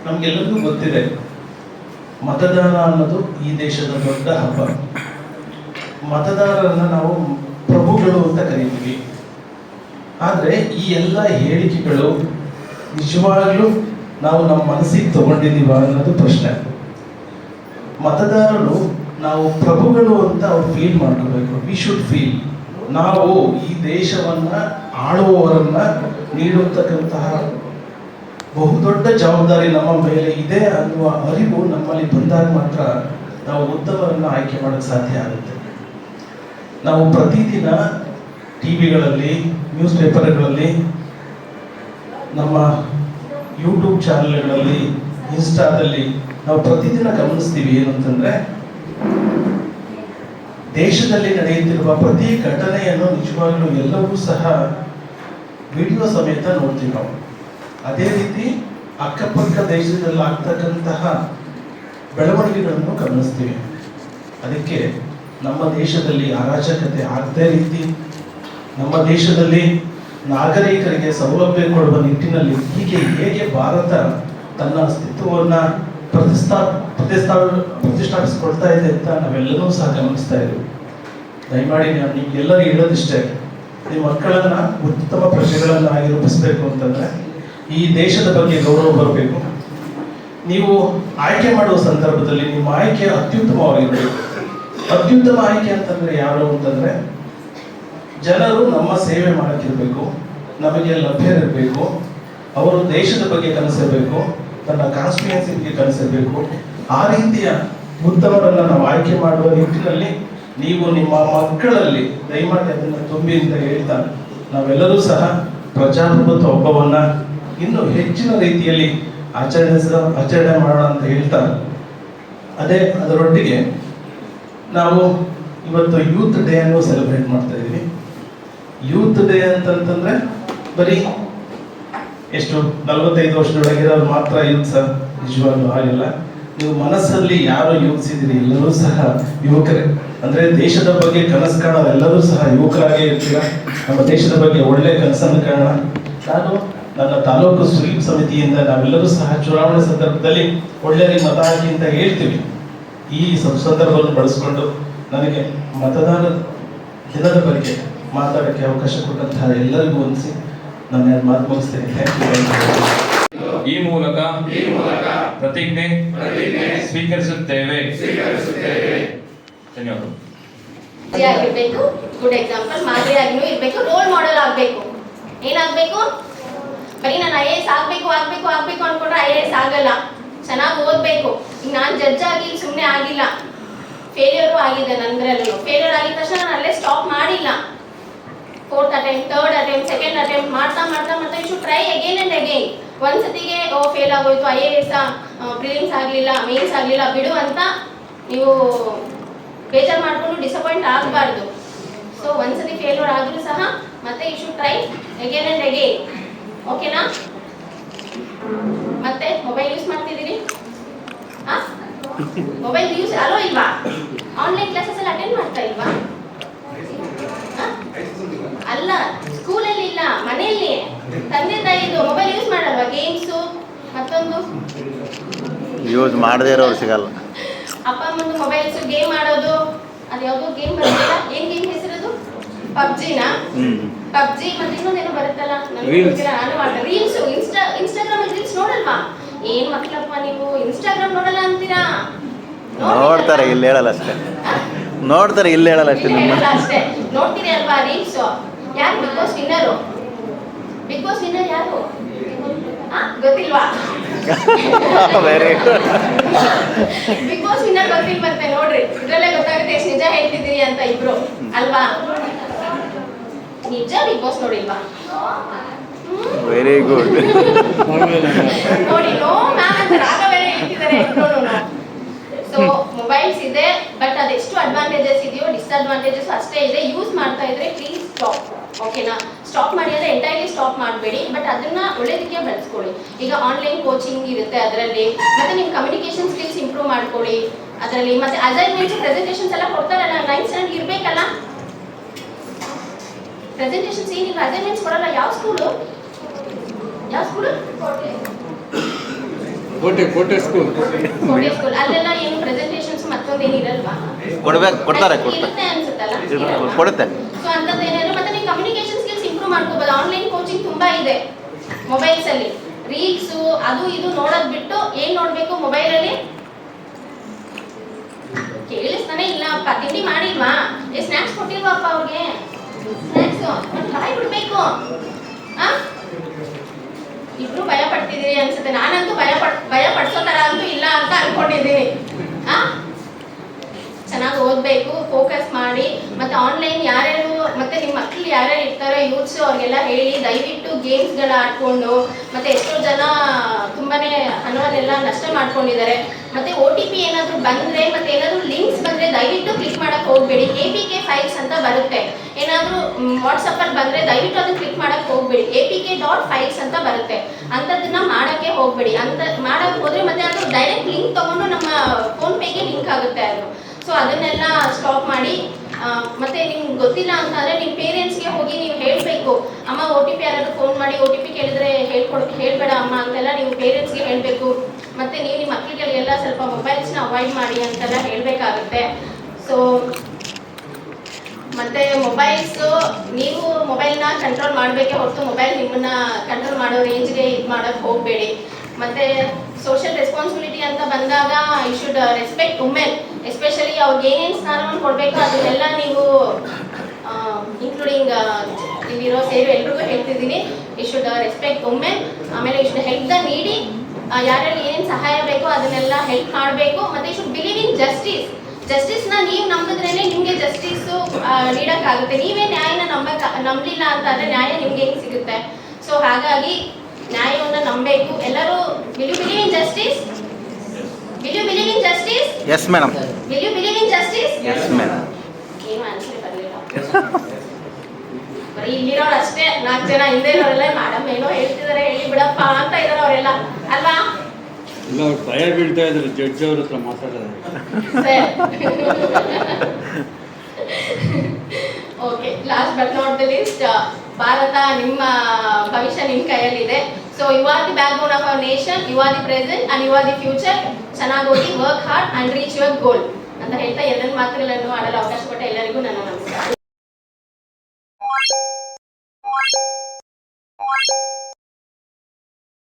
ನಮಗೆಲ್ಲರಿಗೂ ಗೊತ್ತಿದೆ, ಮತದಾನ ಅನ್ನೋದು ಈ ದೇಶದ ದೊಡ್ಡ ಹಬ್ಬ. ಮತದಾರರನ್ನ ನಾವು ಪ್ರಭುಗಳು ಅಂತ ಕರೀತೀವಿ. ಆದರೆ ಈ ಎಲ್ಲ ಹೇಳಿಕೆಗಳು ನಿಜವಾಗ್ಲೂ ನಾವು ನಮ್ಮ ಮನಸ್ಸಿಗೆ ತಗೊಂಡಿದ್ದೀವ ಅನ್ನೋದು ಪ್ರಶ್ನೆ. ಮತದಾರರು ನಾವು ಪ್ರಭುಗಳು ಅಂತ ಅವ್ರು ಫೀಲ್ ಮಾಡ್ಕೋಬೇಕು. ವಿ ಶುಡ್ ಫೀಲ್ ನಾವು ಈ ದೇಶವನ್ನ ಆಳುವವರನ್ನ ನೀಡುತ್ತಕ್ಕಂತಹ ಬಹುದೊಡ್ಡ ಜವಾಬ್ದಾರಿ ನಮ್ಮ ಮೇಲೆ ಇದೆ ಅನ್ನುವ ಅರಿವು ನಮ್ಮಲ್ಲಿ ಬಂದಾಗ ಮಾತ್ರ ನಾವು ಉತ್ತಮರನ್ನ ಆಯ್ಕೆ ಮಾಡೋಕ್ಕೆ ಸಾಧ್ಯ ಆಗುತ್ತೆ. ನಾವು ಪ್ರತಿದಿನ ಟಿವಿಗಳಲ್ಲಿ, ನ್ಯೂಸ್ ಪೇಪರ್ಗಳಲ್ಲಿ, ನಮ್ಮ ಯೂಟ್ಯೂಬ್ ಚಾನೆಲ್ಗಳಲ್ಲಿ, ಇನ್ಸ್ಟಾದಲ್ಲಿ ನಾವು ಪ್ರತಿದಿನ ಗಮನಿಸ್ತೀವಿ. ಏನಂತಂದ್ರೆ ದೇಶದಲ್ಲಿ ನಡೆಯುತ್ತಿರುವ ಪ್ರತಿ ಘಟನೆಯನ್ನು ನಿಜವಾಗ್ಲೂ ಎಲ್ಲವೂ ಸಹ ವಿಡಿಯೋ ಸಮೇತ ನೋಡ್ತೀವಿ ನಾವು. ಅದೇ ರೀತಿ ಅಕ್ಕಪಕ್ಕ ದೇಶದಲ್ಲಿ ಆಗ್ತಕ್ಕಂತಹ ಬೆಳವಣಿಗೆಗಳನ್ನು ಗಮನಿಸ್ತೀವಿ. ಅದಕ್ಕೆ ನಮ್ಮ ದೇಶದಲ್ಲಿ ಅರಾಜಕತೆ ಆಗದೇ ರೀತಿ, ನಮ್ಮ ದೇಶದಲ್ಲಿ ನಾಗರಿಕರಿಗೆ ಸೌಲಭ್ಯ ಕೊಡುವ ನಿಟ್ಟಿನಲ್ಲಿ ಹೇಗೆ ಭಾರತ ತನ್ನ ಅಸ್ತಿತ್ವವನ್ನು ಪ್ರತಿಷ್ಠಾಪಿಸಿಕೊಳ್ತಾ ಇದೆ ಅಂತ ನಾವೆಲ್ಲರೂ ಸಹ ಗಮನಿಸ್ತಾ ಇದ್ದೀವಿ. ದಯಮಾಡಿ ನಾನು ನಿಮ್ಗೆಲ್ಲರೂ ಹೇಳೋದಿಷ್ಟೇ, ನಿಮ್ಮ ಮಕ್ಕಳನ್ನ ಉತ್ತಮ ಪ್ರಜೆಗಳನ್ನಾಗಿ ರೂಪಿಸಬೇಕು ಅಂತಂದ್ರೆ ಈ ದೇಶದ ಬಗ್ಗೆ ಗೌರವ ಬರಬೇಕು. ನೀವು ಆಯ್ಕೆ ಮಾಡುವ ಸಂದರ್ಭದಲ್ಲಿ ನಿಮ್ಮ ಆಯ್ಕೆ ಅತ್ಯುತ್ತಮವಾಗಿರಬೇಕು. ಅತ್ಯುತ್ತಮ ಆಯ್ಕೆ ಅಂತಂದ್ರೆ ಯಾರು ಅಂತಂದ್ರೆ ಜನರು ನಮ್ಮ ಸೇವೆ ಮಾಡಕ್ಕಿರ್ಬೇಕು, ನಮಗೆ ಲಭ್ಯರಿರಬೇಕು, ಅವರು ದೇಶದ ಬಗ್ಗೆ ಕನಸಿರಬೇಕು, ತನ್ನ ಕಾನ್ಸ್ಟಿಟ್ಯೂನ್ಸಿ ಬಗ್ಗೆ ಕನಸಿರಬೇಕು. ಆ ರೀತಿಯ ಉತ್ತಮರನ್ನ ನಾವು ಆಯ್ಕೆ ಮಾಡುವ ನಿಟ್ಟಿನಲ್ಲಿ ನೀವು ನಿಮ್ಮ ಮಕ್ಕಳಲ್ಲಿ ದಯಮಾಡಿ ಅದನ್ನು ತುಂಬಿ ಅಂತ ಹೇಳ್ತಾ, ನಾವೆಲ್ಲರೂ ಸಹ ಪ್ರಜಾಪ್ರಭುತ್ವ ಹಬ್ಬವನ್ನ ಇನ್ನೂ ಹೆಚ್ಚಿನ ರೀತಿಯಲ್ಲಿ ಆಚರಣೆ ಮಾಡೋಣ ಅಂತ ಹೇಳ್ತಾ, ಅದರೊಟ್ಟಿಗೆ ನಾವು ಇವತ್ತು ಯೂತ್ ಡೇ ಅನ್ನು ಸೆಲೆಬ್ರೇಟ್ ಮಾಡ್ತಾ ಇದ್ದೀವಿ. ಯೂತ್ ಡೇ ಅಂತಂತಂದ್ರೆ ಬರೀ ಎಷ್ಟು 45 ವರ್ಷದೊಳಗಿರೋರು ಮಾತ್ರ ಯೂತ್ ಸರ್, ನಿಜವಾಗ್ಲೂ ಆಗಿಲ್ಲ. ನೀವು ಮನಸ್ಸಲ್ಲಿ ಯಾರು ಯೂತ್ಸಿದ್ದೀರಿ ಎಲ್ಲರೂ ಸಹ ಯುವಕರೇ. ಅಂದ್ರೆ ದೇಶದ ಬಗ್ಗೆ ಕನಸು ಕಾಣೋರು ಎಲ್ಲರೂ ಸಹ ಯುವಕರಾಗೇ ಇರ್ತೀರ. ನಮ್ಮ ದೇಶದ ಬಗ್ಗೆ ಒಳ್ಳೆ ಕನಸನ್ನು ಕಾಣೋಣ. ನಾನು ನನ್ನ ತಾಲೂಕು ಸ್ವೀಪ್ ಸಮಿತಿಯಿಂದ ನಾವೆಲ್ಲರೂ ಸಹ ಚುನಾವಣೆ ಸಂದರ್ಭದಲ್ಲಿ ಒಳ್ಳೆಯವರಿಗೆ ಮತ ಹಾಕಿ ಅಂತ ಹೇಳ್ತೀವಿ. ಈ ಸಂದರ್ಭವನ್ನು ಬಳಸಿಕೊಂಡು ನನಗೆ ಮತದಾನ ದಿನದ ಬಗ್ಗೆ ಮಾತಾಡೋಕ್ಕೆ ಅವಕಾಶ ಕೊಟ್ಟಂತಹ ಎಲ್ಲರಿಗೂ ಹೊಂದಿಸಿ ನನ್ನ ಮಾತು ಮುಗಿಸ್ತೇನೆ. ಈ ಮೂಲಕ ಪ್ರತಿಜ್ಞೆ ಸ್ವೀಕರಿಸುತ್ತೇವೆ. ಧನ್ಯವಾದ. ಗುಡ್ ಎಕ್ಸಾಂಪಲ್, ಮಾದರಿಯಾಗಿನೂ ಇರಬೇಕು, ರೋಲ್ ಮಾಡೆಲ್ ಆಗಬೇಕು. ಏನಾಗಬೇಕು? ಬರೀ ನಾನು IAS ಆಗಬೇಕು ಅನ್ಕೊಂಡ್ರೆ IAS ಆಗಲ್ಲ. ಚೆನ್ನಾಗಿ ಓದಬೇಕು. ಈಗ ನಾನು ಜಡ್ಜ್ ಆಗಿ ಸುಮ್ಮನೆ ಆಗಿಲ್ಲ, ಫೇಲ್ಯೂರು ಆಗಿದೆ. ನನ್ದ್ರಲ್ಲೂ ಫೇಲ್ಯೂರ್ ಆಗಿದ ತಕ್ಷಣ ನಾನು ಅಲ್ಲೇ ಸ್ಟಾಪ್ ಮಾಡಿಲ್ಲ. 4th attempt, 3rd attempt, 2nd attempt ಮಾಡ್ತಾ you should try again and again. ಒಂದ್ಸತಿಗೆ ಫೇಲ್ ಆಗೋಯ್ತು, IAS ಪ್ರಿಲಿಮ್ಸ್ ಆಗಲಿಲ್ಲ, ಮೇನ್ಸ್ ಆಗಲಿಲ್ಲ ಬಿಡು ಅಂತ ನೀವು ಬೇಜಾರು ಮಾಡಿಕೊಂಡು ಡಿಸಪಾಯಿಂಟ್ ಆಗಬಾರ್ದು. ಸೊ ಒಂದ್ಸತಿ ಫೇಲ್ಯೂರ್ ಆದರೂ ಸಹ ಮತ್ತೆ you should try again and again. ಓಕೆನಾ? ಮತ್ತೆ ಮೊಬೈಲ್ ಯೂಸ್ ಮಾಡ್ತಿದ್ದೀರಿ? ಮೊಬೈಲ್ ಯೂಸ್ ಅಲೋ ಇಲ್ವಾ? ಆನ್ಲೈನ್ ಕ್ಲಾಸಸ್ ಎಲ್ಲ ಅಟೆಂಡ್ ಮಾಡ್ತಾ ಇಲ್ವಾ? ಅಲ್ಲ, ಸ್ಕೂಲಲ್ಲಿ ಇಲ್ಲ, ಮನೆಯಲ್ಲಿ ತಂದೆ ತಾಯಿದು ಮೊಬೈಲ್ ಯೂಸ್ ಮಾಡಲ್ವಾ? ಗೇಮ್ಸು ಮತ್ತೊಂದು ಯೂಸ್ ಮಾಡದೇ ಇರೋರು ಸಿಗಲ್ಲ. ಅಪ್ಪ ಅಮ್ಮಂದು ಮೊಬೈಲ್ಸ್ ಗೇಮ್ ಆಡೋದು. ಅದು ಯಾವುದೋ ಗೇಮ್ ಬರುತ್ತಲ್ಲ, ಏನ್ ಗೇಮ್ ಹೆಸರದು? ಪಬ್ಜಿನಾ? ಪಬ್ಜಿ ಮತ್ತೆ ಇನ್ನೊಂದೇನೋ ಬರುತ್ತಲ್ಲ, ನಾನು ಮಾಡ್ದೆ. ರೀಲ್ಸ್, ಇನ್ಸ್ಟಾಗ್ರಾಮ್ ರೀಲ್ಸ್ ನೋಡಲ್ವಾ? ಏನ್ ಮಕ್ಕಳಪ್ಪ ನೀವು ಇನ್ಸ್ಟಾಗ್ರಾಮ್ ನೋಡಲ್ಲ ಅಂತೀರಾ? ನೋಡ್ತಾರೆ, ಇಲ್ಲಿ ಹೇಳಲ್ಲ ಅಷ್ಟೇ. ನೋಡ್ತಾರೆ, ಇಲ್ಲಿ ಹೇಳಲ್ಲ ಅಷ್ಟೇ. ಅಷ್ಟೇ ನೋಡ್ತೀರಿ ಅಲ್ವಾ ರೀಲ್ಸ್? ಯಾರು Bigg Boss winner? Bigg Boss winner ಯಾರು ಗೊತ್ತಿಲ್ವಾ? Very good. Bigg Boss winner ಗೊತ್ತಿಲ್ವಂತೆ. ನೋಡ್ರಿ, ಇದ್ರಲ್ಲೇ ಗೊತ್ತಾಗುತ್ತೆ ಎಷ್ಟು ನಿಜ ಹೇಳ್ತಿದ್ದೀರಿ ಅಂತ ಇಬ್ರು ಅಲ್ವಾ? ನಿಜ ಬಿಗ್ ಬಾಸ್ ನೋಡಿಲ್ವಾ? Very good. ನೋಡಿ, ನೋ ಮ್ಯಾಮ್ ಅಂತ ರಾಗ ಬೇರೆ ಹೇಳ್ತಿದ್ದಾರೆ ಇಬ್ರು. ಸೊ ಮೊಬೈಲ್ಸ್ ಇದೆ, ಬಟ್ ಅದೆಷ್ಟು ಅಡ್ವಾಂಟೇಜಸ್ ಇದೆಯೋ ಡಿಸ್ಅಡ್ವಾಂಟೇಜಸ್ ಅಷ್ಟೇ ಇದೆ. ಯೂಸ್ ಮಾಡ್ತಾ ಇದ್ರೆ ಪ್ಲೀಸ್ ಸ್ಟಾಪ್. ಓಕೆನಾ? ಸ್ಟಾಪ್ ಮಾಡಿ ಅಂದರೆ ಎಂಟೈರ್ಲಿ ಸ್ಟಾಪ್ ಮಾಡಬೇಡಿ, ಬಟ್ ಅದನ್ನ ಒಳ್ಳೆದಕ್ಕೆ ಬಳಸ್ಕೊಳ್ಳಿ. ಈಗ ಆನ್ಲೈನ್ ಕೋಚಿಂಗ್ ಇರುತ್ತೆ ಅದರಲ್ಲಿ, ಮತ್ತೆ ನಿಮ್ಮ ಕಮ್ಯುನಿಕೇಶನ್ ಸ್ಕಿಲ್ಸ್ ಇಂಪ್ರೂವ್ ಮಾಡ್ಕೊಳ್ಳಿ ಅದರಲ್ಲಿ. ಮತ್ತೆ ಅಸೈನ್ಮೆಂಟ್ಸ್, ಪ್ರೆಸೆಂಟೇಷನ್ಸ್ ಎಲ್ಲ ಕೊಡ್ತಾರಲ್ಲ, 9th standard ಇರಬೇಕಲ್ಲ. ಪ್ರೆಸೆಂಟೇಷನ್ಸ್ ಏನಿಲ್ಲ, ಅಸೈನ್ಮೆಂಟ್ಸ್ ಕೊಡಲ್ಲ. ಯಾವ ಸ್ಕೂಲು? ಕೋಟೆ ಸ್ಕೂಲ್ ಕೋಟೆ ಸ್ಕೂಲ್ ಅಲ್ಲೆಲ್ಲ ಏನು ಪ್ರೆಸೆಂಟೇಷನ್ಸ್ ಮತ್ತೊಂದೇನು ಇರಲ್ವಾ? ಕೊಡ್ತಾರೆ ಇರುತ್ತೆ ಅನ್ಸುತ್ತಲ್ಲ. ಕೊಡುತ್ತೆ. ಸೊ ಅಂತದ್ದು ಏನಾದ್ರು ಮತ್ತೆ ನೀವು ಕಮ್ಯುನಿಕೇಶನ್ ಸ್ಕಿಲ್ಸ್ ಇಂಪ್ರೂವ್ ಮಾಡ್ಕೋಬಹುದು. ಆನ್ಲೈನ್ ಕೋಚಿಂಗ್ ತುಂಬಾ ಇದೆ ಮೊಬೈಲ್ಸ್ ಅಲ್ಲಿ. ರೀಲ್ಸ್ ಅದು ಇದು ನೋಡೋದ್ ಬಿಟ್ಟು ಏನ್ ನೋಡ್ಬೇಕು ಮೊಬೈಲ್ ಅಲ್ಲಿ? ಕೇಳಿಸ್ತಾನೆ ಇಲ್ಲ ಅಪ್ಪ. ತಿಂಡಿ ಮಾಡಿಲ್ವಾ? ಸ್ನಾಕ್ಸ್ ಕೊಟ್ಟಿಲ್ವಾ ಅಪ್ಪ ಅವ್ರಿಗೆ? ಸ್ನಾಕ್ಸ್ ಬಾಯ್ ಬಿಡ್ಬೇಕು. ಇಬ್ರು ಭಯ ಪಡ್ತಿದ್ದೀರಿ ಅನ್ಸುತ್ತೆ. ನಾನಂತೂ ಭಯ ಪಡ್ಸೋ ತರ ಅಂತೂ ಇಲ್ಲ ಅಂತ ಅನ್ಕೊಂಡಿದ್ದೀನಿ. ಚೆನ್ನಾಗಿ ಓದಬೇಕು, ಫೋಕಸ್ ಮಾಡಿ. ಮತ್ತೆ ಆನ್ಲೈನ್ ಯಾರ್ಯಾರು ಮತ್ತೆ ನಿಮ್ಮ ಮಕ್ಕಳು ಯಾರ್ಯಾರು ಇರ್ತಾರೋ ಯೂತ್ಸ್ ಅವ್ರಿಗೆಲ್ಲ ಹೇಳಿ ದಯವಿಟ್ಟು ಗೇಮ್ಸ್ಗಳ ಆಡ್ಕೊಂಡು ಮತ್ತೆ ಎಷ್ಟೋ ಜನ ತುಂಬಾನೇ ಹಣವನ್ನೆಲ್ಲ ನಷ್ಟ ಮಾಡ್ಕೊಂಡಿದ್ದಾರೆ. ಮತ್ತೆ OTP ಏನಾದರೂ ಬಂದ್ರೆ ಮತ್ತೆ ಏನಾದರೂ ಲಿಂಕ್ಸ್ ಬಂದ್ರೆ ದಯವಿಟ್ಟು ಕ್ಲಿಕ್ ಮಾಡಕ್ ಹೋಗ್ಬೇಡಿ. APK ಫೈಲ್ಸ್ ಅಂತ ಬರುತ್ತೆ. ಏನಾದರೂ ವಾಟ್ಸಪ್ ಅಲ್ಲಿ ಬಂದ್ರೆ ದಯವಿಟ್ಟು ಅದನ್ನ ಕ್ಲಿಕ್ ಮಾಡಕ್ ಹೋಗ್ಬೇಡಿ. APK.files ಅಂತ ಬರುತ್ತೆ. ಅಂತದನ್ನ ಮಾಡಕ್ಕೆ ಹೋಗ್ಬೇಡಿ. ಅಂತ ಮಾಡಕ್ ಹೋದ್ರೆ ಮತ್ತೆ ಅದು ಡೈರೆಕ್ಟ್ ಲಿಂಕ್ ತಗೊಂಡು ನಮ್ಮ ಫೋನ್ ಪೇಗೆ ಲಿಂಕ್ ಆಗುತ್ತೆ ಅದು. ಸೊ ಅದನ್ನೆಲ್ಲ ಸ್ಟಾಪ್ ಮಾಡಿ. ಮತ್ತೆ ನಿಮ್ಗೆ ಗೊತ್ತಿಲ್ಲ ಅಂತಂದ್ರೆ ನಿಮ್ಮ ಪೇರೆಂಟ್ಸ್ಗೆ ಹೋಗಿ ನೀವು ಹೇಳಬೇಕು, ಅಮ್ಮ OTP ಯಾರಾದ್ರೂ ಫೋನ್ ಮಾಡಿ OTP ಕೇಳಿದ್ರೆ ಹೇಳ್ಬೇಡ ಅಮ್ಮ ಅಂತೆಲ್ಲ ನೀವು ಪೇರೆಂಟ್ಸ್ಗೆ ಹೇಳಬೇಕು. ಮತ್ತೆ ನೀವು ನಿಮ್ಮ ಮಕ್ಕಳಿಗೆಲ್ಲ ಸ್ವಲ್ಪ ಮೊಬೈಲ್ಸ್ನ ಅವಾಯ್ಡ್ ಮಾಡಿ ಅಂತೆಲ್ಲ ಹೇಳಬೇಕಾಗುತ್ತೆ. ಸೊ ಮತ್ತೆ ಮೊಬೈಲ್ಸ್ ನೀವು ಮೊಬೈಲ್ನ ಕಂಟ್ರೋಲ್ ಮಾಡಬೇಕೇ ಹೊರತು ಮೊಬೈಲ್ ನಿಮ್ಮನ್ನ ಕಂಟ್ರೋಲ್ ಮಾಡೋ ರೇಂಜ್ಗೆ ಇದು ಮಾಡೋಕ್ಕೆ ಹೋಗಬೇಡಿ. ಮತ್ತೆ ಸೋಷಿಯಲ್ ರೆಸ್ಪಾನ್ಸಿಬಿಲಿಟಿ ಅಂತ ಬಂದಾಗ you should respect women. Especially ಅವ್ರಿಗೆ ಏನೇನು ಸ್ಥಾನವನ್ನು ಕೊಡಬೇಕು ಅದನ್ನೆಲ್ಲ ನೀವು ಇನ್ಕ್ಲೂಡಿಂಗ್ ಇಲ್ಲಿರೋ ಸೇರಿ ಎಲ್ರಿಗೂ ಹೇಳ್ತಿದ್ದೀನಿ. You should respect women. ಆಮೇಲೆ ಯು ಶುಡ್ ಹೆಲ್ಪ್ ದ ನೀಡಿ. ಯಾರ್ಯಾರು ಏನೇನು ಸಹಾಯ ಬೇಕೋ ಅದನ್ನೆಲ್ಲ ಹೆಲ್ಪ್ ಮಾಡಬೇಕು. ಮತ್ತೆ ಯು ಶುಡ್ ಬಿಲೀವ್ ಇನ್ ಜಸ್ಟಿಸ್ನ ನೀವು ನಂಬಿದ್ರೇನೆ ನಿಮಗೆ ಜಸ್ಟಿಸು ನೀಡೋಕ್ಕಾಗುತ್ತೆ. ನೀವೇ ನ್ಯಾಯನ ನಂಬಲಿಲ್ಲ ಅಂತ ಅಂದರೆ ನ್ಯಾಯ ನಿಮ್ಗೆ ಹೆಂಗೆ ಸಿಗುತ್ತೆ? ಸೊ ಹಾಗಾಗಿ ನ್ಯಾಯವನ್ನು ನಂಬಬೇಕು ಎಲ್ಲರೂ. Will you believe in justice? Will you believe in justice? Yes madam. Will you believe in justice? Yes madam. ಏನು ಆನ್ಸರ್ ಬರಲಿಲ್ಲ. ಬರೀ ಇಲ್ಲಿರೋರು ಅಷ್ಟೇ 4 ಜನ, ಹಿಂದೆ ಇರೋರೆಲ್ಲ ಮೇಡಮ್ ಏನೋ ಹೇಳ್ತಿದ್ದಾರೆ ಹೇಳಿ ಬಿಡಪ್ಪ ಅಂತ ಇದ್ದಾರೆ ಅವರೆಲ್ಲ ಅಲ್ವಾ? ಇಲ್ಲ, ಅವ್ರು ಭಯ ಬೀಳ್ತಾ ಇದ್ರು ಜಡ್ಜ್ ಅವ್ರ ಹತ್ರ ಮಾತಾಡೋದು. Okay, last but not the least, Bharat ನಿಮ್ಮ ಭವಿಷ್ಯ ನಿಮ್ಮ ಕೈಯಲ್ಲಿದೆ. So you are the backbone of our nation, you are the present and you are the future. ಚೆನ್ನಾಗಿ ಓದಿ, work hard and reach your goal ಅಂತ ಹೇಳ್ತಾ ಎಲ್ಲರ ಮಾತುಗಳನ್ನು ಆಡಲು ಅವಕಾಶ ಕೊಟ್ಟ ಎಲ್ಲರಿಗೂ ನನ್ನ ನಮಸ್ಕಾರ.